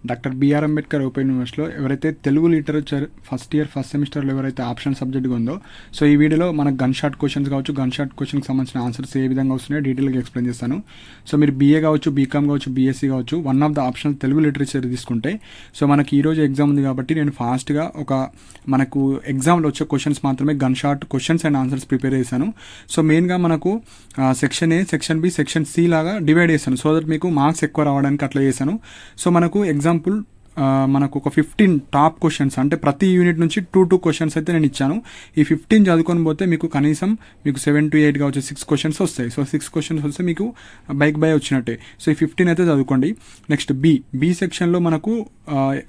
Doctor BR Ambedkar open యూనివర్సిటీలో ఎవరైతే Telugu literature first year first సెమిస్టర్లో ఎవరైతే ఆప్షన్ సబ్జెక్ట్గా ఉందో, సో ఈ వీడియోలో మనకు గన్ షాట్ క్వశ్చన్స్ కావచ్చు, గన్ షాట్ క్వశ్చన్కి సంబంధించిన ఆన్సర్స్ ఏ విధంగా వస్తున్నాయో డీటెయిల్గా ఎక్స్ప్లెయిన్ చేస్తాను. సో మీరు బీఏ కావచ్చు, బీకామ్ కావచ్చు, బీఎస్సీ కావచ్చు, one of the optional Telugu literature తీసుకుంటే, సో మనకి ఈరోజు ఎగ్జామ్ ఉంది కాబట్టి నేను ఫాస్ట్గా మనకు ఎగ్జామ్లో వచ్చే క్వశ్చన్స్ మాత్రమే gun shot questions and answers prepare చేశాను. సో మెయిన్గా మనకు section A, section B, section C లాగా డివైడ్ చేశాను, సో దట్ మీకు మార్క్స్ ఎక్కువ రావడానికి అట్లా చేశాను. సో మనకు ఎగ్జాంపుల్ మనకు ఒక 15 టాప్ క్వశ్చన్స్, అంటే ప్రతి యూనిట్ నుంచి 2 క్వశ్చన్స్ అయితే నేను ఇచ్చాను. ఈ 15 చదువుకొని పోతే మీకు కనీసం మీకు 7 to 8 కావచ్చు 6 క్వశ్చన్స్ వస్తాయి. సో 6 క్వశ్చన్స్ వస్తే మీకు బై వచ్చినట్టే. సో ఈ 15 అయితే చదువుకోండి. నెక్స్ట్ బి సెక్షన్లో మనకు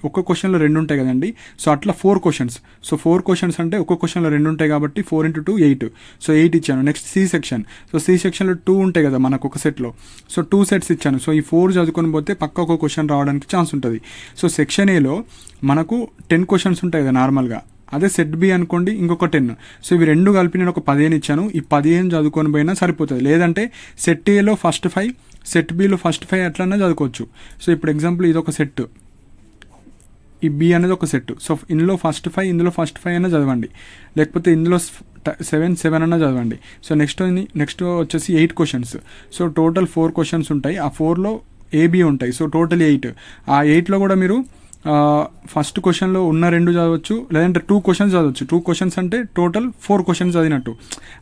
ఒక్క క్వశ్చన్లో 2 ఉంటాయి కదండి. సో అట్లా 4 క్వశ్చన్స్. సో 4 క్వశ్చన్స్ అంటే ఒక్క క్వశ్చన్లో 2 ఉంటాయి కాబట్టి 4 into 2 8. సో 8 ఇచ్చాను. Next C section. So C సెక్షన్లో 2 ఉంటాయి కదా మనకు ఒక సెట్లో. సో 2 సెట్స్ ఇచ్చాను. సో ఈ 4 చదువుకొని పోతే పక్క ఒక క్వశ్చన్ రావడానికి ఛాన్స్ ఉంటుంది. సో సెక్షన్ ఏలో మనకు 10 క్వశ్చన్స్ ఉంటాయి కదా నార్మల్గా. అదే సెట్ బి అనుకోండి ఇంకొక 10. సో ఇవి రెండు కలిపి నేను ఒక 15 ఇచ్చాను. ఈ 15 చదువుకొని పోయినా సరిపోతుంది. లేదంటే సెట్ ఏలో ఫస్ట్ 5, సెట్ బిలో ఫస్ట్ 5 అట్లనే చదువుకోవచ్చు. సో ఇప్పుడు ఎగ్జాంపుల్ ఇది ఒక సెట్, ఈ బి అనేది ఒక సెట్. సో ఇందులో ఫస్ట్ 5, ఇందులో ఫస్ట్ 5 అయినా చదవండి, లేకపోతే ఇందులో 7 అన్నా చదవండి. సో నెక్స్ట్ వచ్చేసి 8 క్వశ్చన్స్. సో టోటల్ 4 క్వశ్చన్స్ ఉంటాయి. ఆ 4లో ఏబి ఉంటాయి. So total 8. ఆ 8లో కూడా మీరు ఫస్ట్ క్వశ్చన్లో ఉన్న 2 చదవచ్చు, లేదంటే 2 క్వశ్చన్స్ చదవచ్చు. 2 క్వశ్చన్స్ అంటే టోటల్ 4 క్వశ్చన్స్ చదివినట్టు.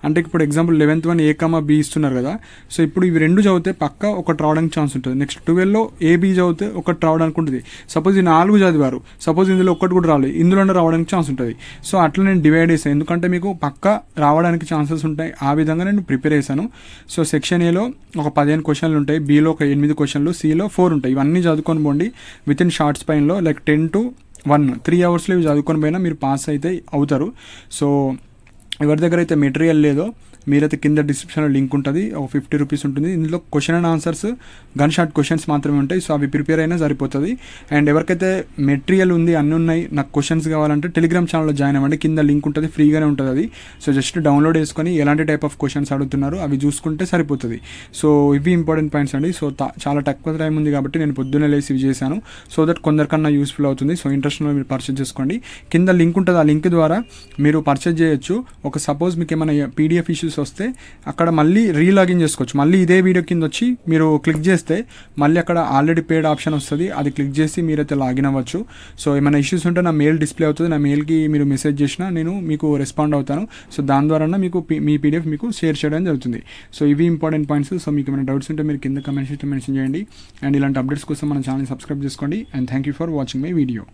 అంటే ఇప్పుడు example 11th one A, B ఇస్తున్నారు కదా. సో ఇప్పుడు ఇవి 2 చదివితే పక్క ఒకటి రావడానికి ఛాన్స్ ఉంటుంది. నెక్స్ట్ 12లో AB చదివితే ఒకటి రావడానికి ఉంటుంది. సపోజ్ ఈ 4 చదివారు, సపోజ్ ఇందులో ఒకటి కూడా రాలేదు, ఇందులోనే రావడానికి ఛాన్స్ ఉంటుంది. సో అట్లా నేను డివైడ్ చేశాను, ఎందుకంటే మీకు పక్క రావడానికి ఛాన్సెస్ ఉంటాయి. ఆ విధంగా నేను ప్రిపేర్ చేశాను. సో సెక్షన్ ఏలో ఒక 15 క్వశ్చన్లు ఉంటాయి, బిలో ఒక 8 క్వశ్చన్లు, సిలో 4 ఉంటాయి. ఇవన్నీ చదువుకొని పోండి విత్ ఇన్ షార్ట్ స్పైన్లో, లైక్ 10 to 1 3 అవర్స్లో ఇవి చదువుకొని పోయినా మీరు పాస్ అయితే అవుతారు. సో ఎవరి దగ్గర అయితే మెటీరియల్ లేదో మీరైతే కింద డిస్క్రిప్షన్లో లింక్ ఉంటుంది, ఒక 50 రూపీస్ ఉంటుంది. ఇందులో question and answers gun shot questions మాత్రమే ఉంటాయి. సో అవి ప్రిపేర్ అయినా సరిపోతుంది. అండ్ ఎవరికైతే మెటీరియల్ ఉంది, అన్నీ ఉన్నాయి, నాకు క్వశ్చన్స్ కావాలంటే టెలిగ్రామ్ ఛానల్లో జాయిన్ అవ్వండి. కింద లింక్ ఉంటుంది, ఫ్రీగానే ఉంటుంది అది. సో జస్ట్ డౌన్లోడ్ చేసుకొని ఎలాంటి టైప్ ఆఫ్ క్వశ్చన్స్ అడుగుతున్నారు అవి చూసుకుంటే సరిపోతుంది. సో ఇవి ఇంపార్టెంట్ పాయింట్స్ అండి. సో చాలా తక్కువ టైం ఉంది కాబట్టి నేను పొద్దున్నే లేసి ఇవి చేశాను, సో దట్ కొందరికన్నా యూస్ఫుల్ అవుతుంది. సో ఇంట్రెస్ట్ ఉన్న మీరు పర్చేజ్ చేసుకోండి. కింద లింక్ ఉంటుంది, ఆ లింక్ ద్వారా మీరు పర్చేజ్ చేయొచ్చు. ఒక సపోజ్ మీకు ఏమైనా పీడిఎఫ్ ఇష్యూస్ వస్తే అక్కడ మళ్ళీ రీలాగిన్ చేసుకోవచ్చు. మళ్ళీ ఇదే వీడియో కింద వచ్చి మీరు క్లిక్ చేస్తే మళ్ళీ అక్కడ ఆల్రెడీ పేడ్ ఆప్షన్ వస్తుంది, అది క్లిక్ చేసి మీరైతే లాగిన్ అవ్వచ్చు. సో ఏమైనా ఇష్యూస్ ఉంటే నా మెయిల్ డిస్ప్లే అవుతుంది, నా మెయిల్కి మీరు మెసేజ్ చేసినా నేను మీకు రెస్పాండ్ అవుతాను. సో దాని ద్వారా మీకు మీ పీడిఎఫ్ మీకు షేర్ చేయడం జరుగుతుంది. సో ఇవి ఇంపార్టెంట్ పాయింట్స్. సో మీకు ఏమైనా డౌట్స్ ఉంటే మీరు కింద కమెంట్ సెక్షన్లో మెన్షన్ చేయండి. అండ్ ఇలాంటి అప్డేట్స్ కోసం మన ఛానల్ సబ్స్క్రైబ్ చేసుకోండి. And thank you for watching my video.